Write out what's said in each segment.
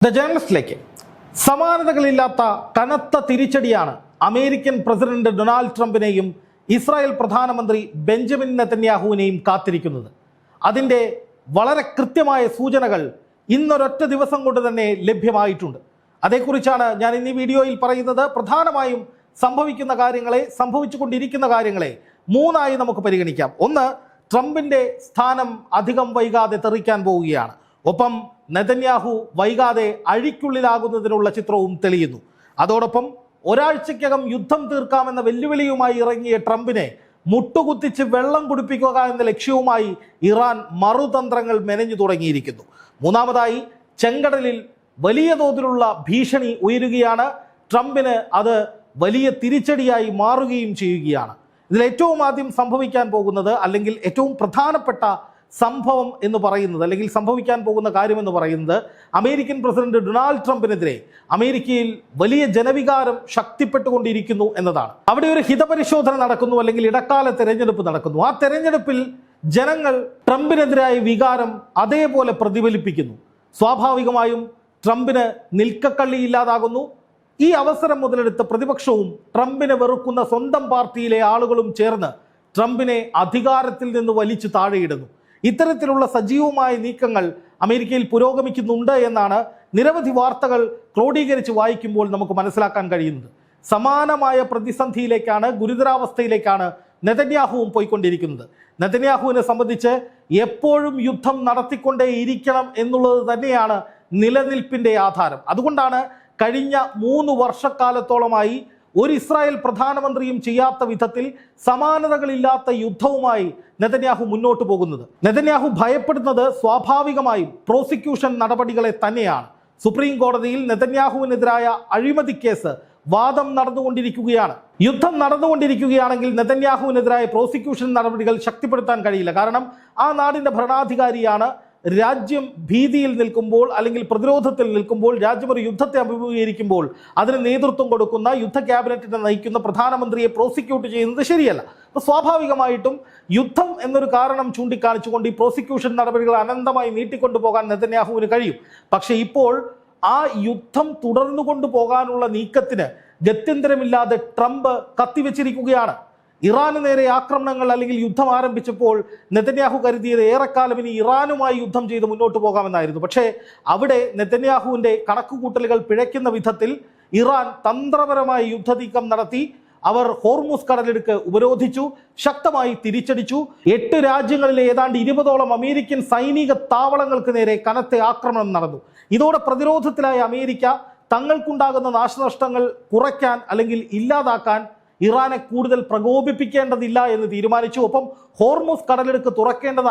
ജേർണലിസ്റ്റിലേക്ക് സമാനതകളില്ലാത്ത കനത്ത തിരിച്ചടിയാണ് അമേരിക്കൻ പ്രസിഡന്റ് ഡൊണാൾഡ് ട്രംപിനെയും ഇസ്രായേൽ പ്രധാനമന്ത്രി ബെഞ്ചമിൻ നെതന്യാഹുവിനെയും കാത്തിരിക്കുന്നത്. അതിൻ്റെ വളരെ കൃത്യമായ സൂചനകൾ ഇന്നൊരൊറ്റ ദിവസം കൊണ്ട് തന്നെ ലഭ്യമായിട്ടുണ്ട്. അതേക്കുറിച്ചാണ് ഞാൻ ഇന്ന് ഈ വീഡിയോയിൽ പറയുന്നത്. പ്രധാനമായും സംഭവിച്ചുകൊണ്ടിരിക്കുന്ന കാര്യങ്ങളെ മൂന്നായി നമുക്ക് പരിഗണിക്കാം. ഒന്ന്, ട്രംപിൻ്റെ സ്ഥാനം അധികം വൈകാതെ തെറിക്കാൻ പോവുകയാണ്. ഒപ്പം നെതന്യാഹു വൈകാതെ അഴിക്കുള്ളിലാകുന്നതിനുള്ള ചിത്രവും തെളിയുന്നു. അതോടൊപ്പം ഒരാഴ്ചയ്ക്കകം യുദ്ധം തീർക്കാമെന്ന വെല്ലുവിളിയുമായി ഇറങ്ങിയ ട്രംപിനെ മുട്ടുകുത്തിച്ച് വെള്ളം കുടിപ്പിക്കുക എന്ന ലക്ഷ്യവുമായി ഇറാൻ മറുതന്ത്രങ്ങൾ മെനഞ്ഞു തുടങ്ങിയിരിക്കുന്നു. മൂന്നാമതായി, ചെങ്കടലിൽ വലിയ തോതിലുള്ള ഭീഷണി ഉയരുകയാണ്. ട്രംപിന് അത് വലിയ തിരിച്ചടിയായി മാറുകയും ചെയ്യുകയാണ്. ഇതിൽ ഏറ്റവും ആദ്യം സംഭവിക്കാൻ പോകുന്നത്, അല്ലെങ്കിൽ ഏറ്റവും പ്രധാനപ്പെട്ട സംഭവം എന്ന് പറയുന്നത്, അല്ലെങ്കിൽ സംഭവിക്കാൻ പോകുന്ന കാര്യമെന്ന് പറയുന്നത്, അമേരിക്കൻ പ്രസിഡന്റ് ഡൊണാൾഡ് ട്രംപിനെതിരെ അമേരിക്കയിൽ വലിയ ജനവികാരം ശക്തിപ്പെട്ടുകൊണ്ടിരിക്കുന്നു എന്നതാണ്. അവിടെ ഒരു ഹിതപരിശോധന നടക്കുന്നു, അല്ലെങ്കിൽ ഇടക്കാല തെരഞ്ഞെടുപ്പ് നടക്കുന്നു. ആ തെരഞ്ഞെടുപ്പിൽ ജനങ്ങൾ ട്രംപിനെതിരായ വികാരം അതേപോലെ പ്രതിഫലിപ്പിക്കുന്നു. സ്വാഭാവികമായും ട്രംപിന് നിൽക്കക്കള്ളിയില്ലാതാകുന്നു. ഈ അവസരം മുതലെടുത്ത് പ്രതിപക്ഷവും ട്രംപിനെ വെറുക്കുന്ന സ്വന്തം പാർട്ടിയിലെ ആളുകളും ചേർന്ന് ട്രംപിനെ അധികാരത്തിൽ നിന്ന് വലിച്ചു താഴെയിടുന്നു. ഇത്തരത്തിലുള്ള സജീവമായ നീക്കങ്ങൾ അമേരിക്കയിൽ പുരോഗമിക്കുന്നുണ്ട് എന്നാണ് നിരവധി വാർത്തകൾ ക്രോഡീകരിച്ച് വായിക്കുമ്പോൾ നമുക്ക് മനസ്സിലാക്കാൻ കഴിയുന്നത്. സമാനമായ പ്രതിസന്ധിയിലേക്കാണ്, ഗുരുതരാവസ്ഥയിലേക്കാണ് നെതന്യാഹുവും പോയിക്കൊണ്ടിരിക്കുന്നത്. നെതന്യാഹുവിനെ സംബന്ധിച്ച് എപ്പോഴും യുദ്ധം നടത്തിക്കൊണ്ടേയിരിക്കണം എന്നുള്ളത് തന്നെയാണ് നിലനിൽപ്പിൻ്റെ ആധാരം. അതുകൊണ്ടാണ് കഴിഞ്ഞ 3 വർഷക്കാലത്തോളമായി ഒരു ഇസ്രായേൽ പ്രധാനമന്ത്രിയും ചെയ്യാത്ത വിധത്തിൽ സമാനതകളില്ലാത്ത യുദ്ധവുമായി നെതന്യാഹു മുന്നോട്ട് പോകുന്നത്. നെതന്യാഹു ഭയപ്പെടുന്നത് സ്വാഭാവികമായും പ്രോസിക്യൂഷൻ നടപടികളെ തന്നെയാണ്. സുപ്രീം കോടതിയിൽ നെതന്യാഹുവിനെതിരായ അഴിമതി കേസ് വാദം നടന്നുകൊണ്ടിരിക്കുകയാണ്. യുദ്ധം നടന്നുകൊണ്ടിരിക്കുകയാണെങ്കിൽ നെതന്യാഹുവിനെതിരായ പ്രോസിക്യൂഷൻ നടപടികൾ ശക്തിപ്പെടുത്താൻ കഴിയില്ല. കാരണം ആ നാടിൻ്റെ ഭരണാധികാരിയാണ്. രാജ്യം ഭീതിയിൽ നിൽക്കുമ്പോൾ, അല്ലെങ്കിൽ പ്രതിരോധത്തിൽ നിൽക്കുമ്പോൾ, രാജ്യം ഒരു യുദ്ധത്തെ അഭിമുഖീകരിക്കുമ്പോൾ അതിന് നേതൃത്വം കൊടുക്കുന്ന യുദ്ധ ക്യാബിനറ്റിനെ നയിക്കുന്ന പ്രധാനമന്ത്രിയെ പ്രോസിക്യൂട്ട് ചെയ്യുന്നത് ശരിയല്ല. അപ്പോൾ സ്വാഭാവികമായിട്ടും യുദ്ധം എന്നൊരു കാരണം ചൂണ്ടിക്കാണിച്ചുകൊണ്ട് ഈ പ്രോസിക്യൂഷൻ നടപടികൾ അനന്തമായി നീട്ടിക്കൊണ്ടുപോകാൻ നെതന്യാഹുവിന് കഴിയും. പക്ഷേ ഇപ്പോൾ ആ യുദ്ധം തുടർന്നു കൊണ്ടുപോകാനുള്ള നീക്കത്തിന് ഗത്യന്തരമില്ലാതെ ട്രംപ് കത്തിവെച്ചിരിക്കുകയാണ്. ഇറാന് നേരെ ആക്രമണങ്ങൾ, അല്ലെങ്കിൽ യുദ്ധം ആരംഭിച്ചപ്പോൾ നെതന്യാഹു കരുതിയത് ഏറെക്കാലം ഇനി ഇറാനുമായി യുദ്ധം ചെയ്ത് മുന്നോട്ട് പോകാമെന്നായിരുന്നു. പക്ഷേ അവിടെ നെതന്യാഹുവിൻ്റെ കണക്കുകൂട്ടലുകൾ പിഴയ്ക്കുന്ന വിധത്തിൽ ഇറാൻ തന്ത്രപരമായ യുദ്ധനീക്കം നടത്തി. അവർ ഹോർമുസ് കടലിടുക്ക് ഉപരോധിച്ചു, ശക്തമായി തിരിച്ചടിച്ചു. 8 രാജ്യങ്ങളിലെ ഏതാണ്ട് 20ഓളം അമേരിക്കൻ സൈനിക താവളങ്ങൾക്ക് നേരെ കനത്ത ആക്രമണം നടന്നു. ഇതോടെ പ്രതിരോധത്തിലായ അമേരിക്ക തങ്ങൾക്കുണ്ടാകുന്ന നാശനഷ്ടങ്ങൾ കുറയ്ക്കാൻ, അല്ലെങ്കിൽ ഇല്ലാതാക്കാൻ ഇറാനെ കൂടുതൽ പ്രകോപിപ്പിക്കേണ്ടതില്ല എന്ന് തീരുമാനിച്ചു. ഒപ്പം ഹോർമുസ് കടലിടുക്ക് തുറക്കേണ്ടത്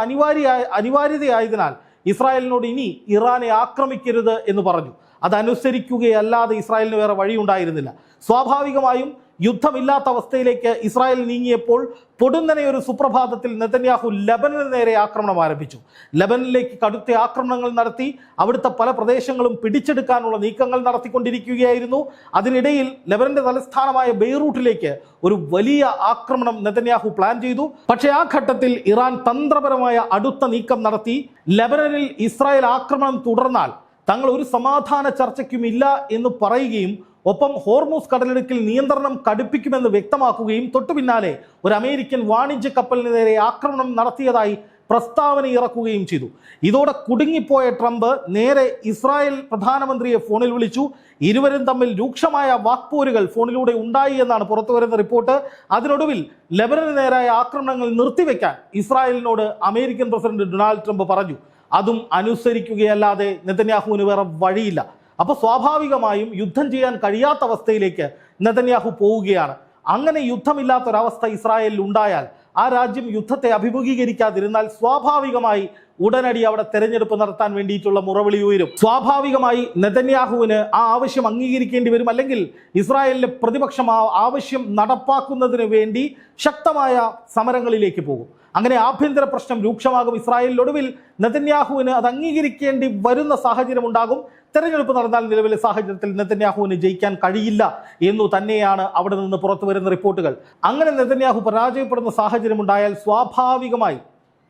അനിവാര്യതയായതിനാൽ ഇസ്രായേലിനോട് ഇനി ഇറാനെ ആക്രമിക്കരുത് എന്ന് പറഞ്ഞു. അതനുസരിക്കുകയല്ലാതെ ഇസ്രായേലിന് വേറെ വഴിയുണ്ടായിരുന്നില്ല. സ്വാഭാവികമായും യുദ്ധമില്ലാത്ത അവസ്ഥയിലേക്ക് ഇസ്രായേൽ നീങ്ങിയപ്പോൾ പൊടുന്നനെ ഒരു സുപ്രഭാതത്തിൽ നെതന്യാഹു ലെബനന് നേരെ ആക്രമണം ആരംഭിച്ചു. ലെബനിലേക്ക് കടുത്ത ആക്രമണങ്ങൾ നടത്തി അവിടുത്തെ പല പ്രദേശങ്ങളും പിടിച്ചെടുക്കാനുള്ള നീക്കങ്ങൾ നടത്തിക്കൊണ്ടിരിക്കുകയായിരുന്നു. അതിനിടയിൽ ലെബനന്റെ തലസ്ഥാനമായ ബെയ്റൂട്ടിലേക്ക് ഒരു വലിയ ആക്രമണം നെതന്യാഹു പ്ലാൻ ചെയ്തു. പക്ഷേ ആ ഘട്ടത്തിൽ ഇറാൻ തന്ത്രപരമായ അടുത്ത നീക്കം നടത്തി. ലെബനനിൽ ഇസ്രായേൽ ആക്രമണം തുടർന്നാൽ തങ്ങൾ ഒരു സമാധാന ചർച്ചയ്ക്കുമില്ല എന്ന് പറയുകയും ഒപ്പം ഹോർമുസ് കടലിടുക്കിൽ നിയന്ത്രണം കടുപ്പിക്കുമെന്ന് വ്യക്തമാക്കുകയും തൊട്ടു പിന്നാലെ ഒരു അമേരിക്കൻ വാണിജ്യ കപ്പലിന് നേരെ ആക്രമണം നടത്തിയതായി പ്രസ്താവന ഇറക്കുകയും ചെയ്തു. ഇതോടെ കുടുങ്ങിപ്പോയ ട്രംപ് നേരെ ഇസ്രായേൽ പ്രധാനമന്ത്രിയെ ഫോണിൽ വിളിച്ചു. ഇരുവരും തമ്മിൽ രൂക്ഷമായ വാക്പോരുകൾ ഫോണിലൂടെ ഉണ്ടായി എന്നാണ് പുറത്തുവരുന്ന റിപ്പോർട്ട്. അതിനൊടുവിൽ ലെബനന് നേരായ ആക്രമണങ്ങൾ നിർത്തിവെക്കാൻ ഇസ്രായേലിനോട് അമേരിക്കൻ പ്രസിഡന്റ് ഡൊണാൾഡ് ട്രംപ് പറഞ്ഞു. അതും അനുസരിക്കുകയല്ലാതെ നെതന്യാഹുവിന് വേറെ വഴിയില്ല. അപ്പോൾ സ്വാഭാവികമായും യുദ്ധം ചെയ്യാൻ കഴിയാത്ത അവസ്ഥയിലേക്ക് നെതന്യാഹു പോവുകയാണ്. അങ്ങനെ യുദ്ധമില്ലാത്തൊരവസ്ഥ ഇസ്രായേലിൽ ഉണ്ടായാൽ, ആ രാജ്യം യുദ്ധത്തെ അഭിമുഖീകരിക്കാതിരുന്നാൽ സ്വാഭാവികമായി ഉടനടി അവിടെ തെരഞ്ഞെടുപ്പ് നടത്താൻ വേണ്ടിയിട്ടുള്ള മുറവിളി ഉയരും. സ്വാഭാവികമായി നെതന്യാഹുവിന് ആ ആവശ്യം അംഗീകരിക്കേണ്ടി വരും, അല്ലെങ്കിൽ ഇസ്രായേലിലെ പ്രതിപക്ഷം ആ ആവശ്യം നടപ്പാക്കുന്നതിന് വേണ്ടി ശക്തമായ സമരങ്ങളിലേക്ക് പോകും. അങ്ങനെ ആഭ്യന്തര പ്രശ്നം രൂക്ഷമാകും ഇസ്രായേലിലൊടുവിൽ. നെതന്യാഹുവിന് അത് അംഗീകരിക്കേണ്ടി വരുന്ന സാഹചര്യം ഉണ്ടാകും. തെരഞ്ഞെടുപ്പ് നടന്നാൽ നിലവിലെ സാഹചര്യത്തിൽ നെതന്യാഹുവിന് ജയിക്കാൻ കഴിയില്ല എന്നു തന്നെയാണ് അവിടെ നിന്ന് പുറത്തു വരുന്ന റിപ്പോർട്ടുകൾ. അങ്ങനെ നെതന്യാഹു പരാജയപ്പെടുന്ന സാഹചര്യം ഉണ്ടായാൽ സ്വാഭാവികമായി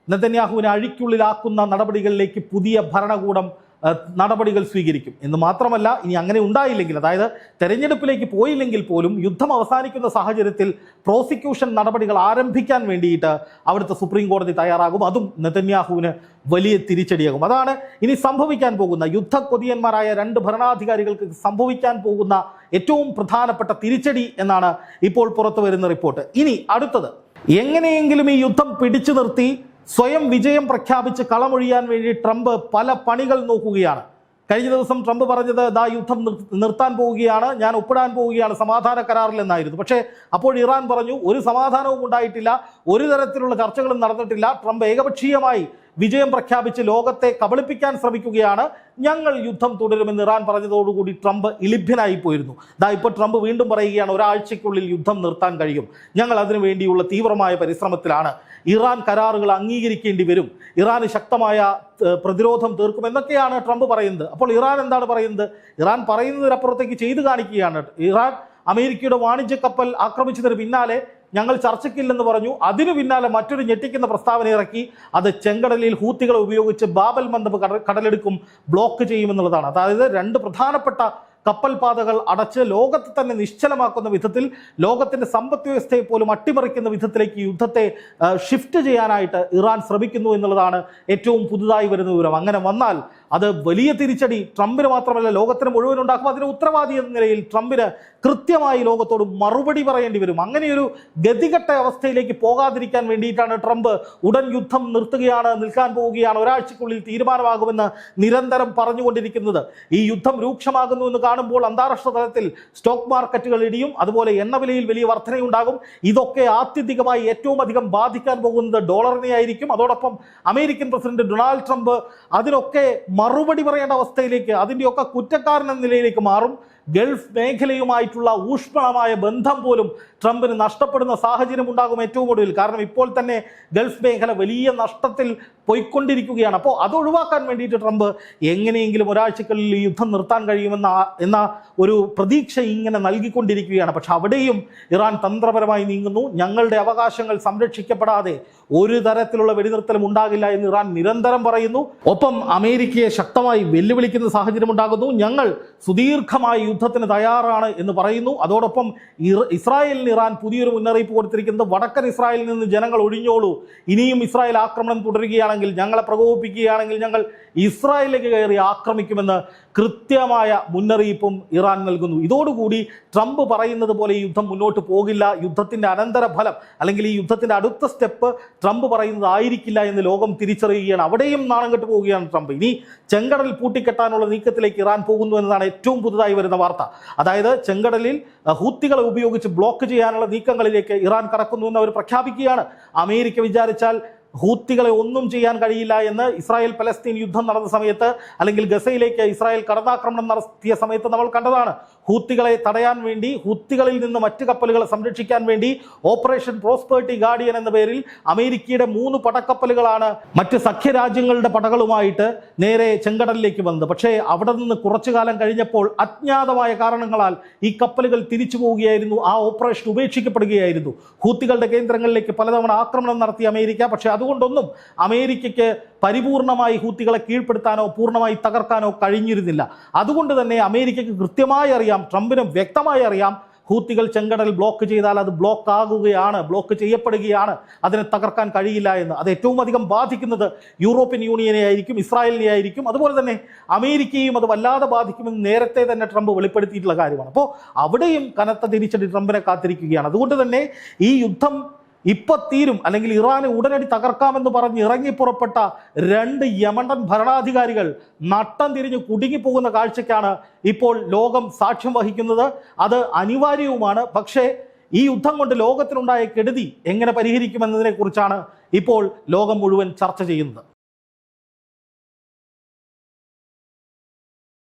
നെതന്യാഹുവിനെ അഴിക്കുള്ളിലാക്കുന്ന നടപടികളിലേക്ക് പുതിയ ഭരണകൂടം നടപടികൾ സ്വീകരിക്കും എന്ന് മാത്രമല്ല, ഇനി അങ്ങനെ ഉണ്ടായില്ലെങ്കിൽ, അതായത് തെരഞ്ഞെടുപ്പിലേക്ക് പോയില്ലെങ്കിൽ പോലും യുദ്ധം അവസാനിക്കുന്ന സാഹചര്യത്തിൽ പ്രോസിക്യൂഷൻ നടപടികൾ ആരംഭിക്കാൻ വേണ്ടിയിട്ട് അവിടുത്തെ സുപ്രീം കോടതി തയ്യാറാകും. അതും നെതന്യാഹുവിന് വലിയ തിരിച്ചടിയാകും. അതാണ് ഇനി സംഭവിക്കാൻ പോകുന്ന, യുദ്ധക്കൊതിയന്മാരായ രണ്ട് ഭരണാധികാരികൾക്ക് സംഭവിക്കാൻ പോകുന്ന ഏറ്റവും പ്രധാനപ്പെട്ട തിരിച്ചടി എന്നാണ് ഇപ്പോൾ പുറത്തു വരുന്ന റിപ്പോർട്ട്. ഇനി അടുത്തത്, എങ്ങനെയെങ്കിലും ഈ യുദ്ധം പിടിച്ചു നിർത്തി സ്വയം വിജയം പ്രഖ്യാപിച്ച് കളമൊഴിയാൻ വേണ്ടി ട്രംപ് പല പണികൾ നോക്കുകയാണ്. കഴിഞ്ഞ ദിവസം ട്രംപ് പറഞ്ഞത് യുദ്ധം നിർത്താൻ പോവുകയാണ്, ഞാൻ ഒപ്പിടാൻ പോവുകയാണ് സമാധാന കരാറിൽ എന്നായിരുന്നു. പക്ഷേ അപ്പോൾ ഇറാൻ പറഞ്ഞു ഒരു സമാധാനവും ഉണ്ടായിട്ടില്ല, ഒരു തരത്തിലുള്ള ചർച്ചകളും നടന്നിട്ടില്ല, ട്രംപ് ഏകപക്ഷീയമായി വിജയം പ്രഖ്യാപിച്ച് ലോകത്തെ കബളിപ്പിക്കാൻ ശ്രമിക്കുകയാണ്, ഞങ്ങൾ യുദ്ധം തുടരുമെന്ന് ഇറാൻ പറഞ്ഞതോടുകൂടി ട്രംപ് ഇളിഭ്യനായി പോയിരുന്നു. ഇപ്പോൾ ട്രംപ് വീണ്ടും പറയുകയാണ് ഒരാഴ്ചയ്ക്കുള്ളിൽ യുദ്ധം നിർത്താൻ കഴിയും, ഞങ്ങൾ അതിനു വേണ്ടിയുള്ള തീവ്രമായ പരിശ്രമത്തിലാണ്, ഇറാൻ കരാറുകൾ അംഗീകരിക്കേണ്ടി വരും, ഇറാന് ശക്തമായ പ്രതിരോധം തീർക്കുമെന്നൊക്കെയാണ് ട്രംപ് പറയുന്നത്. അപ്പോൾ ഇറാൻ എന്താണ് പറയുന്നത്? ഇറാൻ പറയുന്നതിനപ്പുറത്തേക്ക് ചെയ്തു കാണിക്കുകയാണ്. ഇറാൻ അമേരിക്കയുടെ വാണിജ്യ കപ്പൽ ആക്രമിച്ചതിന് പിന്നാലെ ഞങ്ങൾ ചർച്ചയ്ക്കില്ലെന്ന് പറഞ്ഞു. അതിനു പിന്നാലെ മറ്റൊരു ഞെട്ടിക്കുന്ന പ്രസ്താവന ഇറക്കി. അത് ചെങ്കടലിൽ ഹൂത്തികളെ ഉപയോഗിച്ച് ബാബൽ മന്ദബ് കടലെടുക്കും ബ്ലോക്ക് ചെയ്യുമെന്നുള്ളതാണ്. അതായത് രണ്ട് പ്രധാനപ്പെട്ട കപ്പൽ പാതകൾ അടച്ച് ലോകത്തെ തന്നെ നിശ്ചലമാക്കുന്ന വിധത്തിൽ, ലോകത്തിന്റെ സമ്പദ് വ്യവസ്ഥയെ പോലും അട്ടിമറിക്കുന്ന വിധത്തിലേക്ക് യുദ്ധത്തെ ഷിഫ്റ്റ് ചെയ്യാനായിട്ട് ഇറാൻ ശ്രമിക്കുന്നു എന്നുള്ളതാണ് ഏറ്റവും പുതുതായി വരുന്ന വിവരം. അങ്ങനെ വന്നാൽ അത് വലിയ തിരിച്ചടി ട്രംപിന് മാത്രമല്ല ലോകത്തിന് മുഴുവൻ ഉണ്ടാക്കും. അതിന് ഉത്തരവാദി എന്ന നിലയിൽ ട്രംപിന് കൃത്യമായി ലോകത്തോട് മറുപടി പറയേണ്ടി വരും. അങ്ങനെയൊരു ഗതികെട്ട അവസ്ഥയിലേക്ക് പോകാതിരിക്കാൻ വേണ്ടിയിട്ടാണ് ട്രംപ് ഉടൻ യുദ്ധം നിൽക്കാൻ പോവുകയാണ്, ഒരാഴ്ചക്കുള്ളിൽ തീരുമാനമാകുമെന്ന് നിരന്തരം പറഞ്ഞുകൊണ്ടിരിക്കുന്നത്. ഈ യുദ്ധം രൂക്ഷമാകുന്നു എന്ന് കാണുമ്പോൾ അന്താരാഷ്ട്ര തലത്തിൽ സ്റ്റോക്ക് മാർക്കറ്റുകൾ ഇടിയും, അതുപോലെ എണ്ണവിലയിൽ വലിയ വർധനയുണ്ടാകും. ഇതൊക്കെ ആത്യന്തികമായി ഏറ്റവും അധികം ബാധിക്കാൻ പോകുന്നത് ഡോളറിനെ ആയിരിക്കും. അതോടൊപ്പം അമേരിക്കൻ പ്രസിഡന്റ് ഡൊണാൾഡ് ട്രംപ് അതിനൊക്കെ മറുപടി പറയേണ്ട അവസ്ഥയിലേക്ക്, അതിൻ്റെയൊക്കെ കുറ്റക്കാരൻ എന്ന നിലയിലേക്ക് മാറും. ഗൾഫ് മേഖലയുമായിട്ടുള്ള ഊഷ്മളമായ ബന്ധം പോലും ട്രംപിന് നഷ്ടപ്പെടുന്ന സാഹചര്യം ഉണ്ടാകും ഏറ്റവും ഒടുവിൽ. കാരണം ഇപ്പോൾ തന്നെ ഗൾഫ് മേഖല വലിയ നഷ്ടത്തിൽ പോയിക്കൊണ്ടിരിക്കുകയാണ്. അപ്പോൾ അത് ഒഴിവാക്കാൻ വേണ്ടിയിട്ട് ട്രംപ് എങ്ങനെയെങ്കിലും ഒരാഴ്ചക്കുള്ളിൽ യുദ്ധം നിർത്താൻ കഴിയുമെന്ന ഒരു പ്രതീക്ഷ ഇങ്ങനെ നൽകിക്കൊണ്ടിരിക്കുകയാണ്. പക്ഷെ അവിടെയും ഇറാൻ തന്ത്രപരമായി നീങ്ങുന്നു. ഞങ്ങളുടെ അവകാശങ്ങൾ സംരക്ഷിക്കപ്പെടാതെ ഒരു തരത്തിലുള്ള വെടിനിർത്തലും ഉണ്ടാകില്ല എന്ന് ഇറാൻ നിരന്തരം പറയുന്നു. ഒപ്പം അമേരിക്കയെ ശക്തമായി വെല്ലുവിളിക്കുന്ന സാഹചര്യം ഉണ്ടാകുന്നു. ഞങ്ങൾ സുദീർഘമായി യുദ്ധത്തിന് തയ്യാറാണ് എന്ന് പറയുന്നു. അതോടൊപ്പം ഇസ്രായേലിന് ഇറാൻ പുതിയൊരു മുന്നറിയിപ്പ് കൊടുത്തിരിക്കുന്നത് വടക്കൻ ഇസ്രായേലിൽ നിന്ന് ജനങ്ങൾ ഒഴിഞ്ഞോളൂ, ഇനിയും ഇസ്രായേൽ ആക്രമണം തുടരുകയാണെങ്കിൽ, ഞങ്ങളെ പ്രകോപിപ്പിക്കുകയാണെങ്കിൽ ഞങ്ങൾ ഇസ്രായേലിലേക്ക് കയറി ആക്രമിക്കുമെന്ന് കൃത്യമായ മുന്നറിയിപ്പും ഇറാൻ നൽകുന്നു. ഇതോടുകൂടി ട്രംപ് പറയുന്നത് പോലെ ഈ യുദ്ധം മുന്നോട്ട് പോകില്ല, യുദ്ധത്തിൻ്റെ അനന്തരഫലം അല്ലെങ്കിൽ ഈ യുദ്ധത്തിൻ്റെ അടുത്ത സ്റ്റെപ്പ് ട്രംപ് പറയുന്നത് ആയിരിക്കില്ല എന്ന് ലോകം തിരിച്ചറിയുകയാണ്. അവിടെയും നാണം കെട്ടു പോവുകയാണ് ട്രംപ്. ഇനി ചെങ്കടൽ പൂട്ടിക്കെട്ടാനുള്ള നീക്കത്തിലേക്ക് ഇറാൻ പോകുന്നു എന്നതാണ് ഏറ്റവും പുതുതായി വരുന്ന വാർത്ത. അതായത് ചെങ്കടലിൽ ഹൂത്തികളെ ഉപയോഗിച്ച് ബ്ലോക്ക് ചെയ്യാനുള്ള നീക്കങ്ങളിലേക്ക് ഇറാൻ കടക്കുന്നു എന്ന് അവർ പ്രഖ്യാപിക്കുകയാണ്. അമേരിക്ക വിചാരിച്ചാൽ ഹൂത്തികളെ ഒന്നും ചെയ്യാൻ കഴിയില്ല എന്ന് ഇസ്രായേൽ പലസ്തീൻ യുദ്ധം നടന്ന സമയത്ത്, അല്ലെങ്കിൽ ഗസയിലേക്ക് ഇസ്രായേൽ കടന്നാക്രമണം നടത്തിയ സമയത്ത് നമ്മൾ കണ്ടതാണ്. ഹൂത്തികളെ തടയാൻ വേണ്ടി, ഹൂത്തികളിൽ നിന്ന് മറ്റ് കപ്പലുകളെ സംരക്ഷിക്കാൻ വേണ്ടി ഓപ്പറേഷൻ പ്രോസ്പെരിറ്റി ഗാർഡിയൻ എന്ന പേരിൽ അമേരിക്കയുടെ 3 പടക്കപ്പലുകളാണ് മറ്റ് സഖ്യരാജ്യങ്ങളുടെ പടകളുമായിട്ട് നേരെ ചെങ്കടലിലേക്ക് വന്നത്. പക്ഷേ അവിടെ നിന്ന് കുറച്ചു കാലം കഴിഞ്ഞപ്പോൾ അജ്ഞാതമായ കാരണങ്ങളാൽ ഈ കപ്പലുകൾ തിരിച്ചു പോവുകയായിരുന്നു. ആ ഓപ്പറേഷൻ ഉപേക്ഷിക്കപ്പെടുകയായിരുന്നു. ഹൂത്തികളുടെ കേന്ദ്രങ്ങളിലേക്ക് പലതവണ ആക്രമണം നടത്തി അമേരിക്ക. പക്ഷേ അതുകൊണ്ടൊന്നും അമേരിക്കയ്ക്ക് പരിപൂർണമായി ഹൂത്തികളെ കീഴ്പ്പെടുത്താനോ പൂർണ്ണമായി തകർക്കാനോ കഴിഞ്ഞിരുന്നില്ല. അതുകൊണ്ട് തന്നെ അമേരിക്കയ്ക്ക് കൃത്യമായി അറിയാം, ട്രംപിന് വ്യക്തമായി അറിയാം, ഹൂത്തികൾ ചെങ്കടൽ ബ്ലോക്ക് ചെയ്താൽ അത് ബ്ലോക്ക് ചെയ്യപ്പെടുകയാണ്, അതിനെ തകർക്കാൻ കഴിയില്ല എന്ന്. അത് ഏറ്റവും അധികം ബാധിക്കുന്നത് യൂറോപ്യൻ യൂണിയനെ ആയിരിക്കും, ഇസ്രായേലിനെ ആയിരിക്കും, അതുപോലെ തന്നെ അമേരിക്കയും അത് വല്ലാതെ ബാധിക്കുമെന്ന് നേരത്തെ തന്നെ ട്രംപ് വെളിപ്പെടുത്തിയിട്ടുള്ള കാര്യമാണ്. അപ്പോൾ അവിടെയും കനത്ത തിരിച്ചടി ട്രംപിനെ കാത്തിരിക്കുകയാണ്. അതുകൊണ്ട് തന്നെ ഈ യുദ്ധം ഇപ്പൊ തീരും, അല്ലെങ്കിൽ ഇറാനെ ഉടനടി തകർക്കാമെന്ന് പറഞ്ഞ് ഇറങ്ങിപ്പുറപ്പെട്ട 2 യമണ്ടൻ ഭരണാധികാരികൾ നട്ടം തിരിഞ്ഞ് കുടുങ്ങിപ്പോകുന്ന കാഴ്ചയ്ക്കാണ് ഇപ്പോൾ ലോകം സാക്ഷ്യം വഹിക്കുന്നത്. അത് അനിവാര്യവുമാണ്. പക്ഷേ ഈ യുദ്ധം കൊണ്ട് ലോകത്തിനുണ്ടായ കെടുതി എങ്ങനെ പരിഹരിക്കുമെന്നതിനെ കുറിച്ചാണ് ഇപ്പോൾ ലോകം മുഴുവൻ ചർച്ച ചെയ്യുന്നത്.